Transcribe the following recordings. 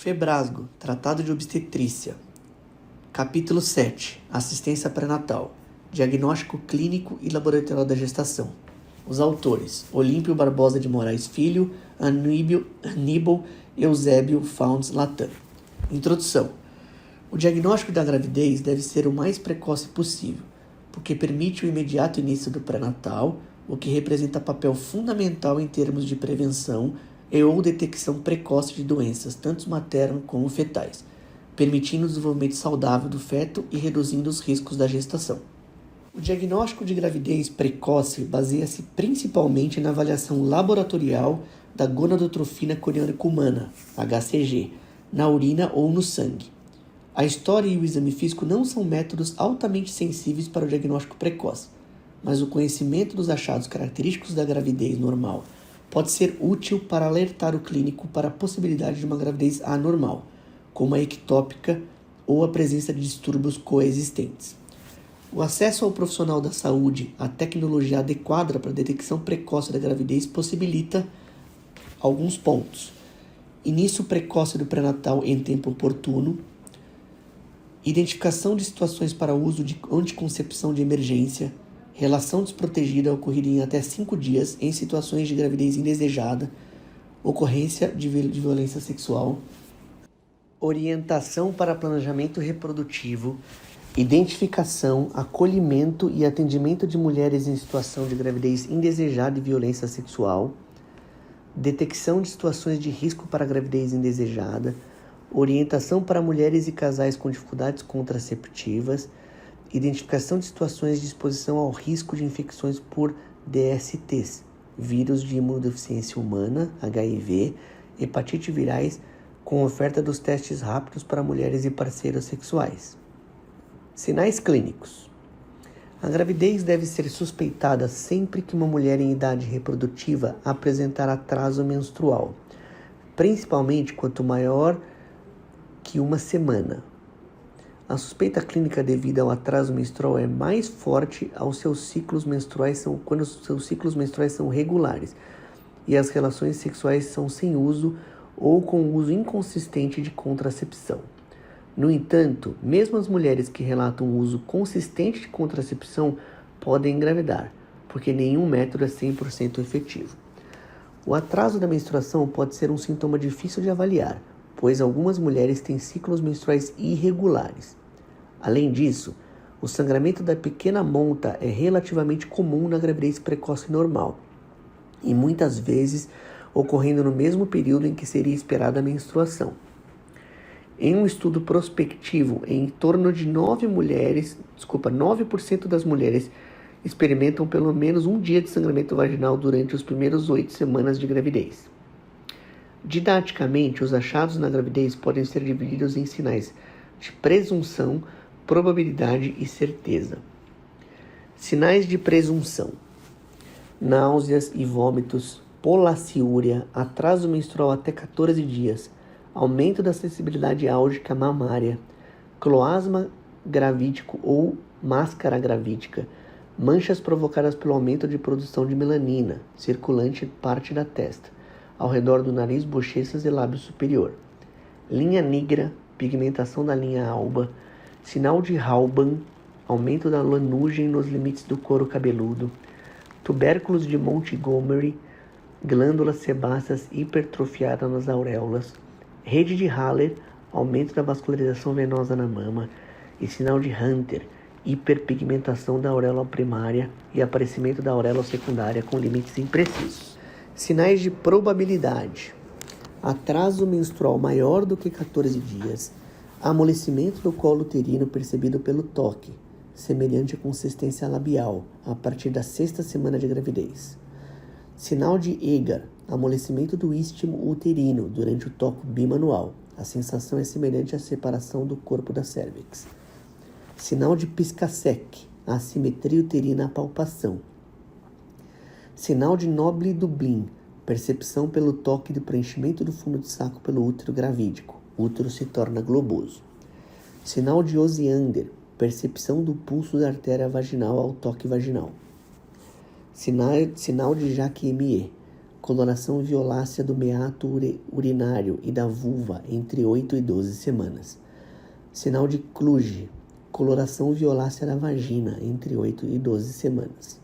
FEBRASGO, Tratado de Obstetrícia. Capítulo 7. Assistência pré-natal. Diagnóstico clínico e laboratorial da gestação. Os autores: Olímpio Barbosa de Moraes Filho, Aníbal Eusébio Founds Latam. Introdução. O diagnóstico da gravidez deve ser o mais precoce possível, porque permite o imediato início do pré-natal, o que representa papel fundamental em termos de prevenção e ou detecção precoce de doenças, tanto materno como fetais, permitindo o desenvolvimento saudável do feto e reduzindo os riscos da gestação. O diagnóstico de gravidez precoce baseia-se principalmente na avaliação laboratorial da gonadotrofina coriônica humana, HCG, na urina ou no sangue. A história e o exame físico não são métodos altamente sensíveis para o diagnóstico precoce, mas o conhecimento dos achados característicos da gravidez normal pode ser útil para alertar o clínico para a possibilidade de uma gravidez anormal, como a ectópica ou a presença de distúrbios coexistentes. O acesso ao profissional da saúde à tecnologia adequada para a detecção precoce da gravidez possibilita alguns pontos: início precoce do pré-natal em tempo oportuno, identificação de situações para uso de anticoncepção de emergência, relação desprotegida ocorrida em até 5 dias em situações de gravidez indesejada, ocorrência de violência sexual, orientação para planejamento reprodutivo, identificação, acolhimento e atendimento de mulheres em situação de gravidez indesejada e violência sexual, detecção de situações de risco para gravidez indesejada, orientação para mulheres e casais com dificuldades contraceptivas, identificação de situações de exposição ao risco de infecções por DSTs, vírus de imunodeficiência humana, HIV, hepatite virais, com oferta dos testes rápidos para mulheres e parceiros sexuais. Sinais clínicos. A gravidez deve ser suspeitada sempre que uma mulher em idade reprodutiva apresentar atraso menstrual, principalmente quanto maior que uma semana. A suspeita clínica devido ao atraso menstrual é mais forte quando os seus ciclos menstruais são regulares e as relações sexuais são sem uso ou com uso inconsistente de contracepção. No entanto, mesmo as mulheres que relatam o uso consistente de contracepção podem engravidar, porque nenhum método é 100% efetivo. O atraso da menstruação pode ser um sintoma difícil de avaliar, pois algumas mulheres têm ciclos menstruais irregulares. Além disso, o sangramento da pequena monta é relativamente comum na gravidez precoce normal, e muitas vezes ocorrendo no mesmo período em que seria esperada a menstruação. Em um estudo prospectivo, em torno de 9% das mulheres experimentam pelo menos um dia de sangramento vaginal durante os primeiros 8 semanas de gravidez. Didaticamente, os achados na gravidez podem ser divididos em sinais de presunção, probabilidade e certeza. Sinais de presunção: náuseas e vômitos, polaciúria, atraso menstrual até 14 dias, aumento da sensibilidade álgica mamária, cloasma gravídico ou máscara gravídica, manchas provocadas pelo aumento de produção de melanina, circulante parte da testa, ao redor do nariz, bochechas e lábio superior, linha negra, pigmentação da linha alba, sinal de Halban, aumento da lanugem nos limites do couro cabeludo, tubérculos de Montgomery, glândulas sebáceas hipertrofiadas nas auréolas, rede de Haller, aumento da vascularização venosa na mama, e sinal de Hunter, hiperpigmentação da auréola primária e aparecimento da auréola secundária com limites imprecisos. Sinais de probabilidade: atraso menstrual maior do que 14 dias, amolecimento do colo uterino percebido pelo toque, semelhante à consistência labial, a partir da 6ª semana de gravidez. Sinal de Egar, amolecimento do istmo uterino durante o toque bimanual. A sensação é semelhante à separação do corpo da cérvix. Sinal de Piscasek, assimetria uterina à palpação. Sinal de Noble-Dublin, percepção pelo toque de preenchimento do fundo de saco pelo útero gravídico. O útero se torna globoso. Sinal de Osiander, percepção do pulso da artéria vaginal ao toque vaginal. Sinal de Jacques-Mie, coloração violácea do meato urinário e da vulva entre 8 e 12 semanas. Sinal de Cluge, coloração violácea da vagina entre 8 e 12 semanas.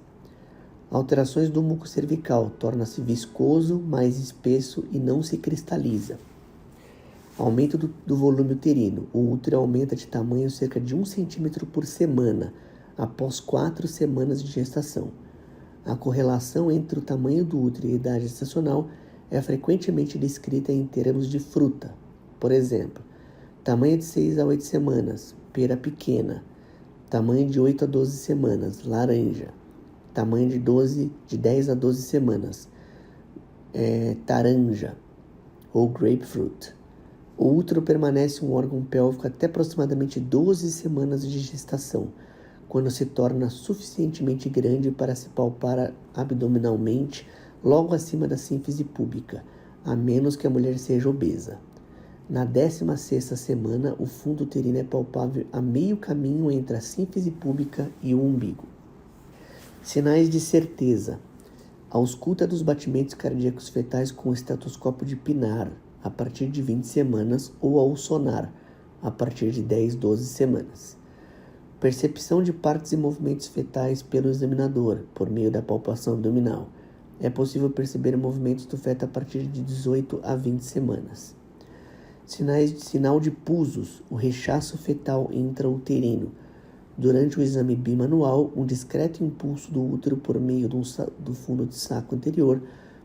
Alterações do muco cervical, torna-se viscoso, mais espesso e não se cristaliza. Aumento do volume uterino. O útero aumenta de tamanho cerca de 1 cm por semana, após 4 semanas de gestação. A correlação entre o tamanho do útero e a idade gestacional é frequentemente descrita em termos de fruta. Por exemplo, tamanho de 6 a 8 semanas, pera pequena. Tamanho de 8 a 12 semanas, laranja. Tamanho de 10 a 12 semanas, taranja ou grapefruit. O útero permanece um órgão pélvico até aproximadamente 12 semanas de gestação, quando se torna suficientemente grande para se palpar abdominalmente logo acima da sínfise púbica, a menos que a mulher seja obesa. Na 16ª semana, o fundo uterino é palpável a meio caminho entre a sínfise púbica e o umbigo. Sinais de certeza. Ausculta dos batimentos cardíacos fetais com o estetoscópio de Pinar, a partir de 20 semanas, ou ao sonar, a partir de 10, 12 semanas. Percepção de partes e movimentos fetais pelo examinador, por meio da palpação abdominal. É possível perceber movimentos do feto a partir de 18 a 20 semanas. Sinal de pulsos, o rechaço fetal intrauterino. Durante o exame bimanual, um discreto impulso do útero por meio do fundo de saco anterior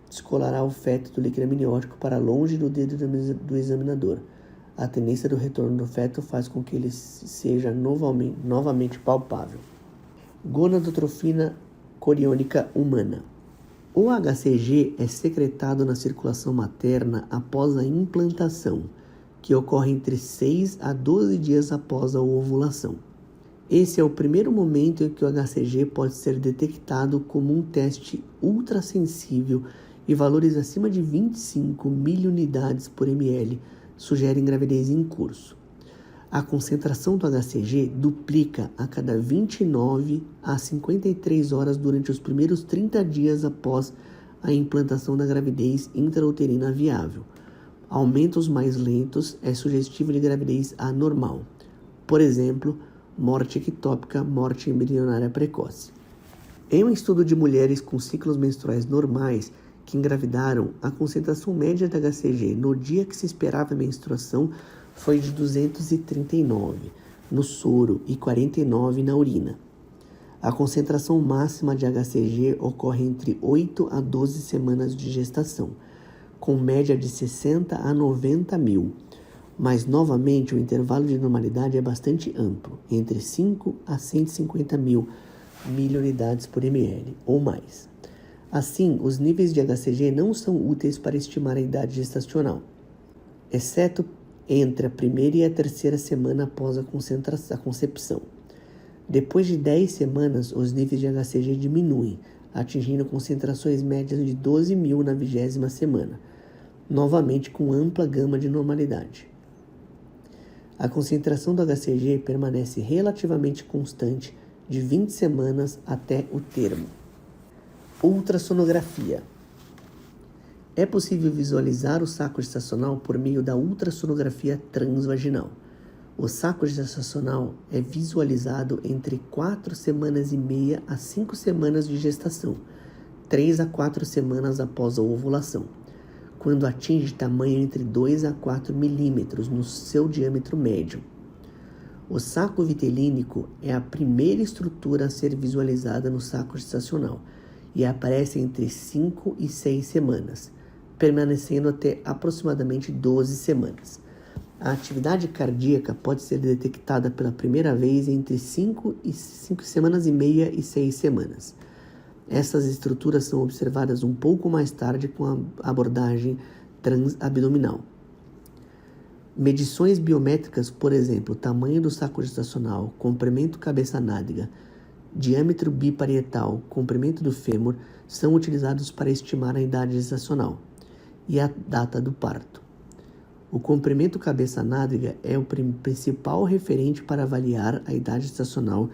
descolará o feto do líquido amniótico para longe do dedo do examinador. A tendência do retorno do feto faz com que ele seja novamente palpável. Gonadotrofina coriônica humana. O HCG é secretado na circulação materna após a implantação, que ocorre entre 6 a 12 dias após a ovulação. Esse é o primeiro momento em que o HCG pode ser detectado como um teste ultrassensível e valores acima de 25 milunidades por ml sugerem gravidez em curso. A concentração do HCG duplica a cada 29 a 53 horas durante os primeiros 30 dias após a implantação da gravidez intrauterina viável. Aumentos mais lentos é sugestivo de gravidez anormal. Por exemplo, morte ectópica, morte embrionária precoce. Em um estudo de mulheres com ciclos menstruais normais que engravidaram, a concentração média da HCG no dia que se esperava a menstruação foi de 239 no soro e 49 na urina. A concentração máxima de HCG ocorre entre 8 a 12 semanas de gestação, com média de 60 a 90 mil. Mas, novamente, o intervalo de normalidade é bastante amplo, entre 5 a 150 mil milunidades por ml, ou mais. Assim, os níveis de HCG não são úteis para estimar a idade gestacional, exceto entre a primeira e a terceira semana após a concepção. Depois de 10 semanas, os níveis de HCG diminuem, atingindo concentrações médias de 12 mil na 20ª semana, novamente com ampla gama de normalidade. A concentração do HCG permanece relativamente constante de 20 semanas até o termo. Ultrassonografia. É possível visualizar o saco gestacional por meio da ultrassonografia transvaginal. O saco gestacional é visualizado entre 4 semanas e meia a 5 semanas de gestação, 3 a 4 semanas após a ovulação, quando atinge tamanho entre 2 a 4 milímetros no seu diâmetro médio. O saco vitelínico é a primeira estrutura a ser visualizada no saco gestacional e aparece entre 5 e 6 semanas, permanecendo até aproximadamente 12 semanas. A atividade cardíaca pode ser detectada pela primeira vez entre 5 semanas e meia e 6 semanas. Essas estruturas são observadas um pouco mais tarde com a abordagem transabdominal. Medições biométricas, por exemplo, tamanho do saco gestacional, comprimento cabeça-nádega, diâmetro biparietal, comprimento do fêmur, são utilizados para estimar a idade gestacional e a data do parto. O comprimento cabeça-nádega é o principal referente para avaliar a idade gestacional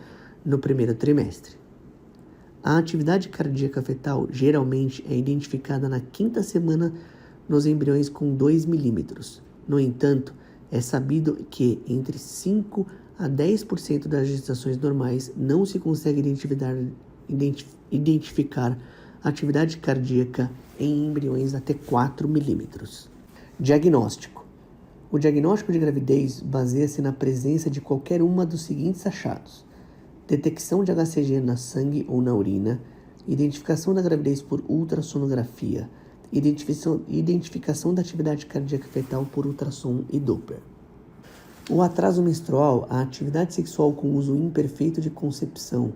no primeiro trimestre. A atividade cardíaca fetal geralmente é identificada na 5ª semana nos embriões com 2 milímetros. No entanto, é sabido que entre 5 a 10% das gestações normais não se consegue identificar atividade cardíaca em embriões até 4 milímetros. Diagnóstico. O diagnóstico de gravidez baseia-se na presença de qualquer uma dos seguintes achados: detecção de HCG na sangue ou na urina, identificação da gravidez por ultrassonografia, identificação da atividade cardíaca fetal por ultrassom e Doppler. O atraso menstrual, a atividade sexual com uso imperfeito de concepção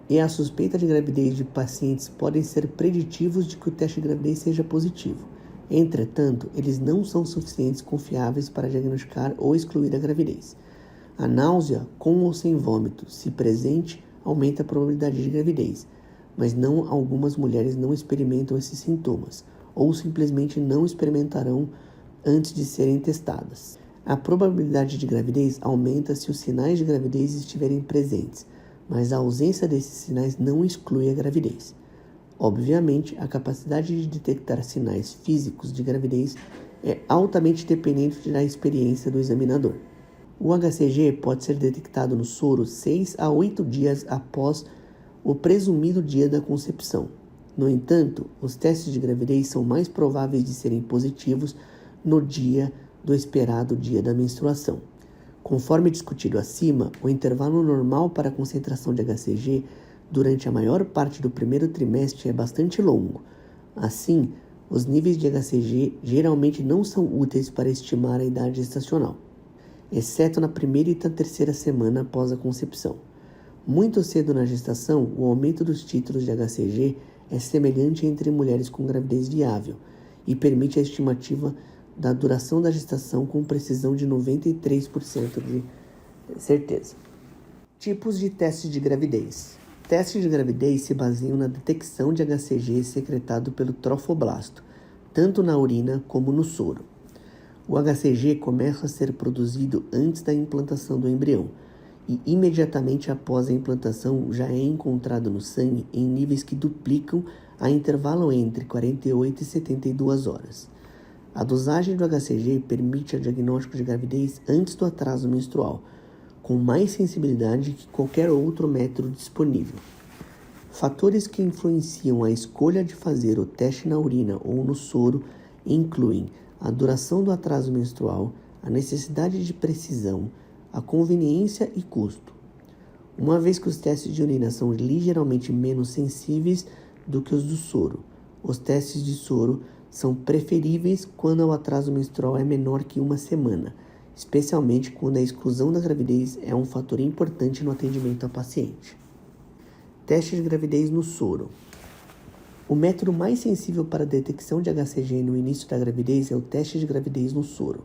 e a suspeita de gravidez de pacientes podem ser preditivos de que o teste de gravidez seja positivo. Entretanto, eles não são suficientes confiáveis para diagnosticar ou excluir a gravidez. A náusea, com ou sem vômito, se presente, aumenta a probabilidade de gravidez, mas algumas mulheres não experimentam esses sintomas, ou simplesmente não experimentarão antes de serem testadas. A probabilidade de gravidez aumenta se os sinais de gravidez estiverem presentes, mas a ausência desses sinais não exclui a gravidez. Obviamente, a capacidade de detectar sinais físicos de gravidez é altamente dependente da experiência do examinador. O HCG pode ser detectado no soro 6 a 8 dias após o presumido dia da concepção. No entanto, os testes de gravidez são mais prováveis de serem positivos no dia do esperado dia da menstruação. Conforme discutido acima, o intervalo normal para a concentração de HCG durante a maior parte do primeiro trimestre é bastante longo. Assim, os níveis de HCG geralmente não são úteis para estimar a idade gestacional, exceto na 1ª e na 3ª semana após a concepção. Muito cedo na gestação, o aumento dos títulos de HCG é semelhante entre mulheres com gravidez viável e permite a estimativa da duração da gestação com precisão de 93% de certeza. Tipos de testes de gravidez. Testes de gravidez se baseiam na detecção de HCG secretado pelo trofoblasto, tanto na urina como no soro. O HCG começa a ser produzido antes da implantação do embrião e imediatamente após a implantação já é encontrado no sangue em níveis que duplicam a intervalo entre 48 e 72 horas. A dosagem do HCG permite o diagnóstico de gravidez antes do atraso menstrual, com mais sensibilidade que qualquer outro método disponível. Fatores que influenciam a escolha de fazer o teste na urina ou no soro incluem a duração do atraso menstrual, a necessidade de precisão, a conveniência e custo. Uma vez que os testes de urina são ligeiramente menos sensíveis do que os do soro, os testes de soro são preferíveis quando o atraso menstrual é menor que 1 semana, especialmente quando a exclusão da gravidez é um fator importante no atendimento ao paciente. Teste de gravidez no soro. O método mais sensível para a detecção de HCG no início da gravidez é o teste de gravidez no soro.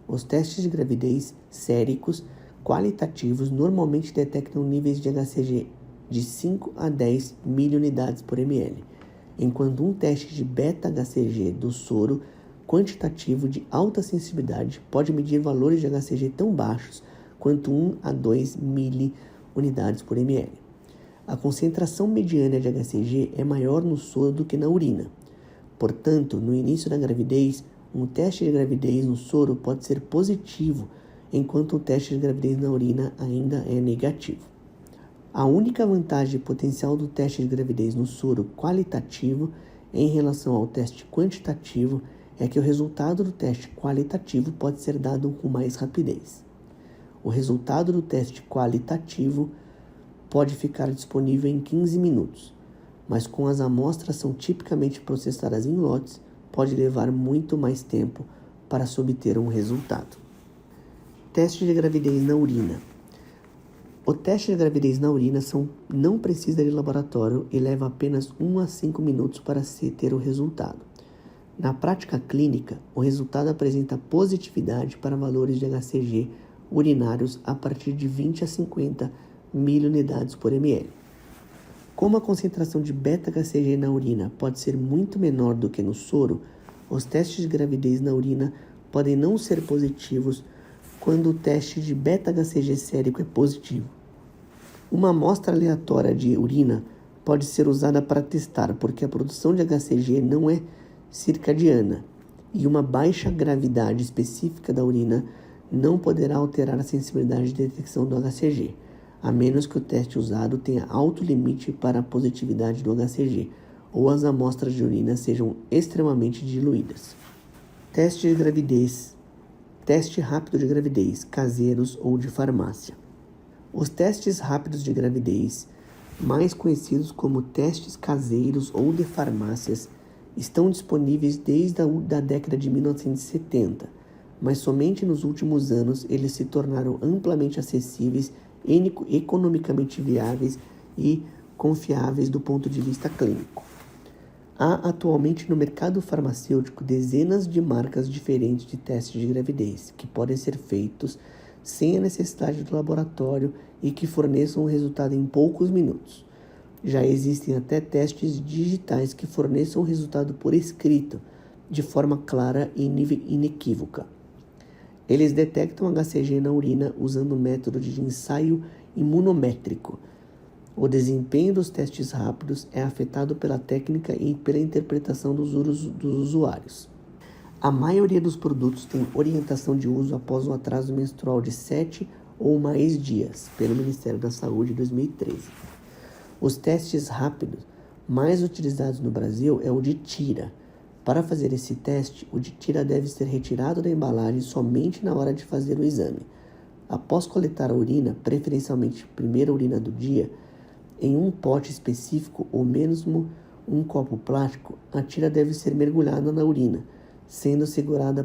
Os testes de gravidez séricos qualitativos normalmente detectam níveis de HCG de 5 a 10 milunidades por ml, enquanto um teste de beta-HCG do soro quantitativo de alta sensibilidade pode medir valores de HCG tão baixos quanto 1 a 2 milunidades por ml. A concentração mediana de HCG é maior no soro do que na urina. Portanto, no início da gravidez, um teste de gravidez no soro pode ser positivo, enquanto o teste de gravidez na urina ainda é negativo. A única vantagem potencial do teste de gravidez no soro qualitativo em relação ao teste quantitativo é que o resultado do teste qualitativo pode ser dado com mais rapidez. O resultado do teste qualitativo pode ficar disponível em 15 minutos, mas como as amostras são tipicamente processadas em lotes, pode levar muito mais tempo para se obter um resultado. Teste de gravidez na urina. O teste de gravidez na urina não precisa de laboratório e leva apenas 1 a 5 minutos para se ter o resultado. Na prática clínica, o resultado apresenta positividade para valores de HCG urinários a partir de 20 a 50 milunidades por ml. Como a concentração de beta-HCG na urina pode ser muito menor do que no soro, os testes de gravidez na urina podem não ser positivos quando o teste de beta-HCG sérico é positivo. Uma amostra aleatória de urina pode ser usada para testar, porque a produção de HCG não é circadiana e uma baixa gravidade específica da urina não poderá alterar a sensibilidade de detecção do HCG, a menos que o teste usado tenha alto limite para a positividade do HCG ou as amostras de urina sejam extremamente diluídas. Teste de gravidez. Teste rápido de gravidez, caseiros ou de farmácia. Os testes rápidos de gravidez, mais conhecidos como testes caseiros ou de farmácias, estão disponíveis desde a década de 1970, mas somente nos últimos anos eles se tornaram amplamente acessíveis, economicamente viáveis e confiáveis do ponto de vista clínico. Há atualmente no mercado farmacêutico dezenas de marcas diferentes de testes de gravidez que podem ser feitos sem a necessidade do laboratório e que forneçam o resultado em poucos minutos. Já existem até testes digitais que forneçam o resultado por escrito, de forma clara e inequívoca. Eles detectam HCG na urina usando o método de ensaio imunométrico. O desempenho dos testes rápidos é afetado pela técnica e pela interpretação dos usuários. A maioria dos produtos tem orientação de uso após um atraso menstrual de 7 ou mais dias, pelo Ministério da Saúde em 2013. Os testes rápidos mais utilizados no Brasil é o de tira. Para fazer esse teste, o de tira deve ser retirado da embalagem somente na hora de fazer o exame. Após coletar a urina, preferencialmente a primeira urina do dia, em um pote específico ou mesmo um copo plástico, a tira deve ser mergulhada na urina, sendo segurada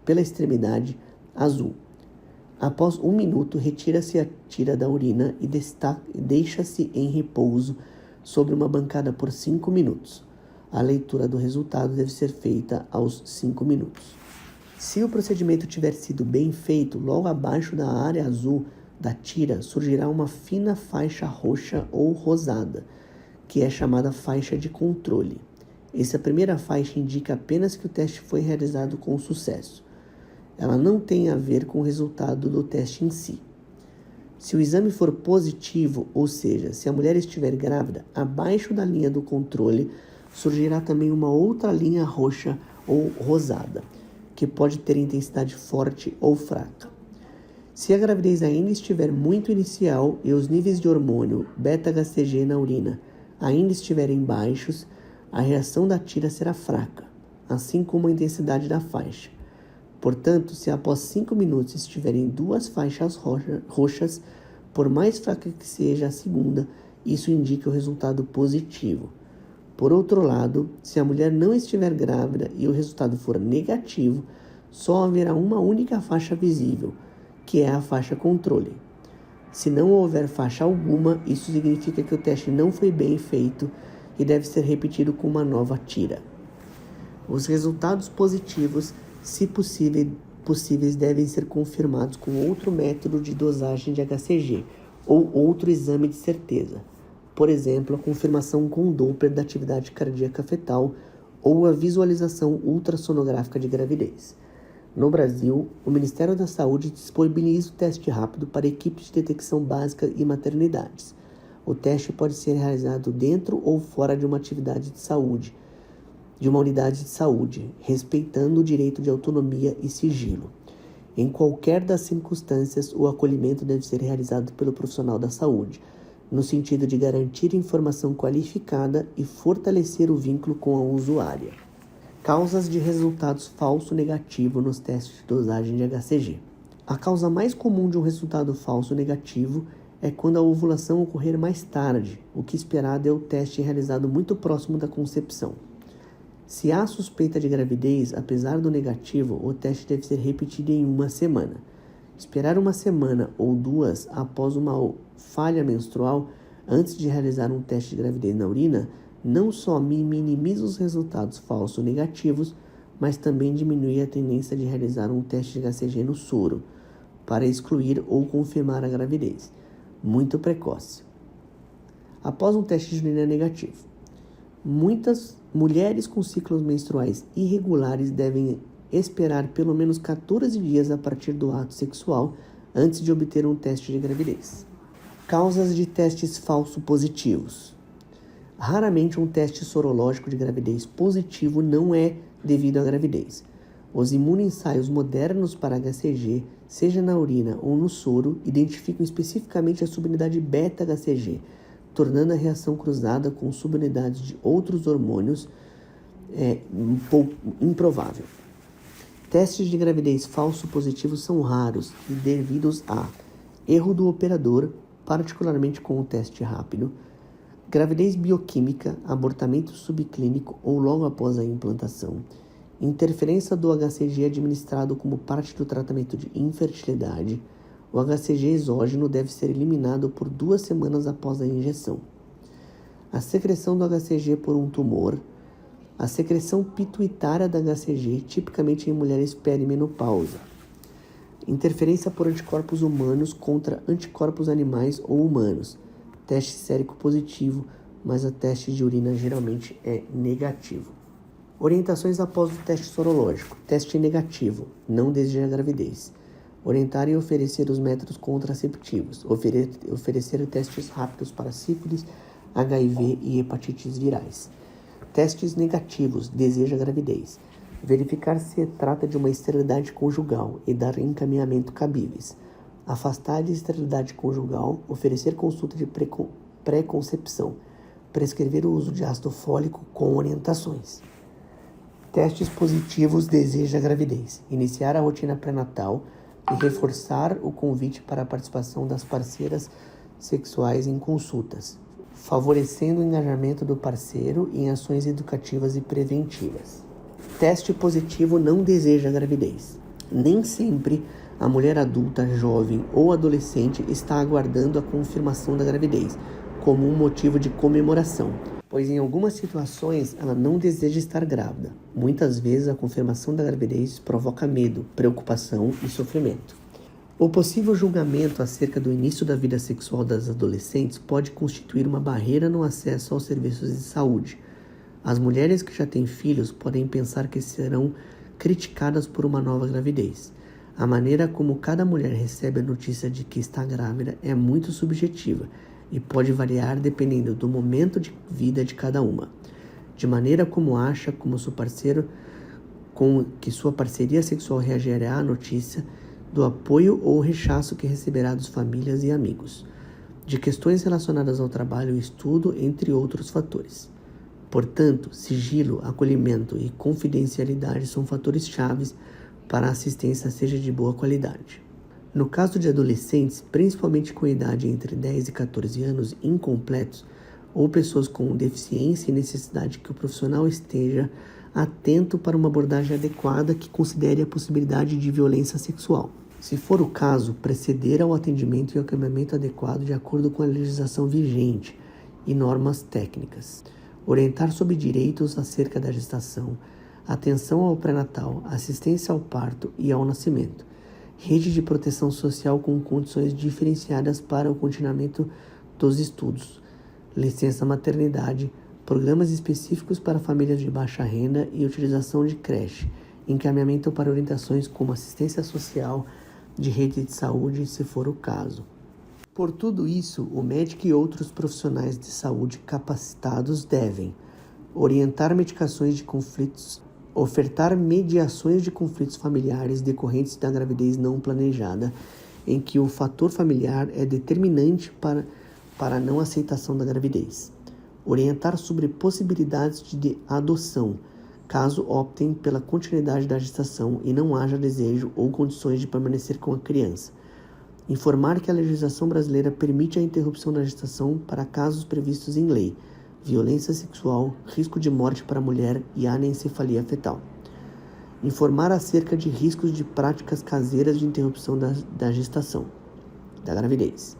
pela extremidade azul. Após 1 minuto, retira-se a tira da urina e deixa-se em repouso sobre uma bancada por 5 minutos. A leitura do resultado deve ser feita aos 5 minutos. Se o procedimento tiver sido bem feito, logo abaixo da área azul da tira surgirá uma fina faixa roxa ou rosada, que é chamada faixa de controle. Essa primeira faixa indica apenas que o teste foi realizado com sucesso. Ela não tem a ver com o resultado do teste em si. Se o exame for positivo, ou seja, se a mulher estiver grávida, abaixo da linha do controle surgirá também uma outra linha roxa ou rosada, que pode ter intensidade forte ou fraca. Se a gravidez ainda estiver muito inicial e os níveis de hormônio beta-HCG na urina ainda estiverem baixos, a reação da tira será fraca, assim como a intensidade da faixa. Portanto, se após 5 minutos estiverem 2 faixas roxas, por mais fraca que seja a segunda, isso indica o resultado positivo. Por outro lado, se a mulher não estiver grávida e o resultado for negativo, só haverá uma única faixa visível, que é a faixa controle. Se não houver faixa alguma, isso significa que o teste não foi bem feito e deve ser repetido com uma nova tira. Os resultados positivos, se possíveis, devem ser confirmados com outro método de dosagem de HCG ou outro exame de certeza. Por exemplo, a confirmação com Doppler da atividade cardíaca fetal ou a visualização ultrassonográfica de gravidez. No Brasil, o Ministério da Saúde disponibiliza o teste rápido para equipes de detecção básica e maternidades. O teste pode ser realizado dentro ou fora de uma atividade de saúde, de uma unidade de saúde, respeitando o direito de autonomia e sigilo. Em qualquer das circunstâncias, o acolhimento deve ser realizado pelo profissional da saúde, no sentido de garantir informação qualificada e fortalecer o vínculo com a usuária. Causas de resultados falso negativo nos testes de dosagem de HCG. A causa mais comum de um resultado falso negativo é quando a ovulação ocorrer mais tarde. O que esperado é o teste realizado muito próximo da concepção. Se há suspeita de gravidez, apesar do negativo, o teste deve ser repetido em 1 semana. Esperar 1 semana ou 2 após uma falha menstrual antes de realizar um teste de gravidez na urina não só minimiza os resultados falsos negativos, mas também diminui a tendência de realizar um teste de HCG no soro, para excluir ou confirmar a gravidez, muito precoce. Após um teste de urina negativo, muitas mulheres com ciclos menstruais irregulares devem esperar pelo menos 14 dias a partir do ato sexual antes de obter um teste de gravidez. Causas de testes falso positivos. Raramente um teste sorológico de gravidez positivo não é devido à gravidez. Os imunoensaios modernos para HCG, seja na urina ou no soro, identificam especificamente a subunidade beta-HCG, tornando a reação cruzada com subunidades de outros hormônios improvável. Testes de gravidez falso positivos são raros e devidos a erro do operador, particularmente com o teste rápido, gravidez bioquímica, abortamento subclínico ou logo após a implantação, interferência do HCG administrado como parte do tratamento de infertilidade. O HCG exógeno deve ser eliminado por 2 semanas após a injeção. A secreção do HCG por um tumor. A secreção pituitária da HCG, tipicamente em mulheres perimenopausa. Interferência por anticorpos humanos contra anticorpos animais ou humanos. Teste sérico positivo, mas o teste de urina geralmente é negativo. Orientações após o teste sorológico. Teste negativo, não deseja gravidez. Orientar e oferecer os métodos contraceptivos. Oferecer testes rápidos para sífilis, HIV e hepatites virais. Testes negativos, deseja gravidez. Verificar se trata de uma esterilidade conjugal e dar encaminhamento cabíveis. Afastar de esterilidade conjugal, oferecer consulta de pré-concepção. Prescrever o uso de ácido fólico com orientações. Testes positivos, deseja gravidez. Iniciar a rotina pré-natal e reforçar o convite para a participação das parceiras sexuais em consultas, favorecendo o engajamento do parceiro em ações educativas e preventivas. Teste positivo, não deseja gravidez. Nem sempre a mulher adulta, jovem ou adolescente está aguardando a confirmação da gravidez como um motivo de comemoração, pois em algumas situações ela não deseja estar grávida. Muitas vezes a confirmação da gravidez provoca medo, preocupação e sofrimento. O possível julgamento acerca do início da vida sexual das adolescentes pode constituir uma barreira no acesso aos serviços de saúde. As mulheres que já têm filhos podem pensar que serão criticadas por uma nova gravidez. A maneira como cada mulher recebe a notícia de que está grávida é muito subjetiva e pode variar dependendo do momento de vida de cada uma. De maneira como acha como seu parceiro, com que sua parceria sexual reagirá à notícia, do apoio ou rechaço que receberá dos famílias e amigos, de questões relacionadas ao trabalho e estudo, entre outros fatores. Portanto, sigilo, acolhimento e confidencialidade são fatores chaves para a assistência seja de boa qualidade. No caso de adolescentes, principalmente com idade entre 10 e 14 anos incompletos, ou pessoas com deficiência e necessidade que o profissional esteja atento para uma abordagem adequada que considere a possibilidade de violência sexual. Se for o caso, preceder ao atendimento e ao encaminhamento adequado de acordo com a legislação vigente e normas técnicas. Orientar sobre direitos acerca da gestação, atenção ao pré-natal, assistência ao parto e ao nascimento. Rede de proteção social com condições diferenciadas para o continuamento dos estudos. Licença maternidade, programas específicos para famílias de baixa renda e utilização de creche. Encaminhamento para orientações como assistência social, de rede de saúde, se for o caso. Por tudo isso, o médico e outros profissionais de saúde capacitados devem orientar medicações de conflitos, ofertar mediações de conflitos familiares decorrentes da gravidez não planejada, em que o fator familiar é determinante para a não aceitação da gravidez. Orientar sobre possibilidades de adoção, caso optem pela continuidade da gestação e não haja desejo ou condições de permanecer com a criança. Informar que a legislação brasileira permite a interrupção da gestação para casos previstos em lei, violência sexual, risco de morte para a mulher e anencefalia fetal. Informar acerca de riscos de práticas caseiras de interrupção da gestação, da gravidez.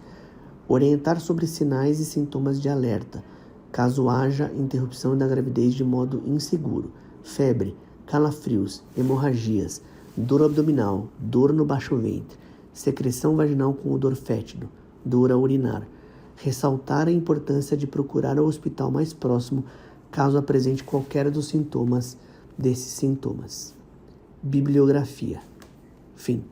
Orientar sobre sinais e sintomas de alerta, caso haja interrupção da gravidez de modo inseguro, febre, calafrios, hemorragias, dor abdominal, dor no baixo ventre, secreção vaginal com odor fétido, dor a urinar. Ressaltar a importância de procurar o hospital mais próximo caso apresente qualquer dos sintomas desses sintomas. Bibliografia. Fim.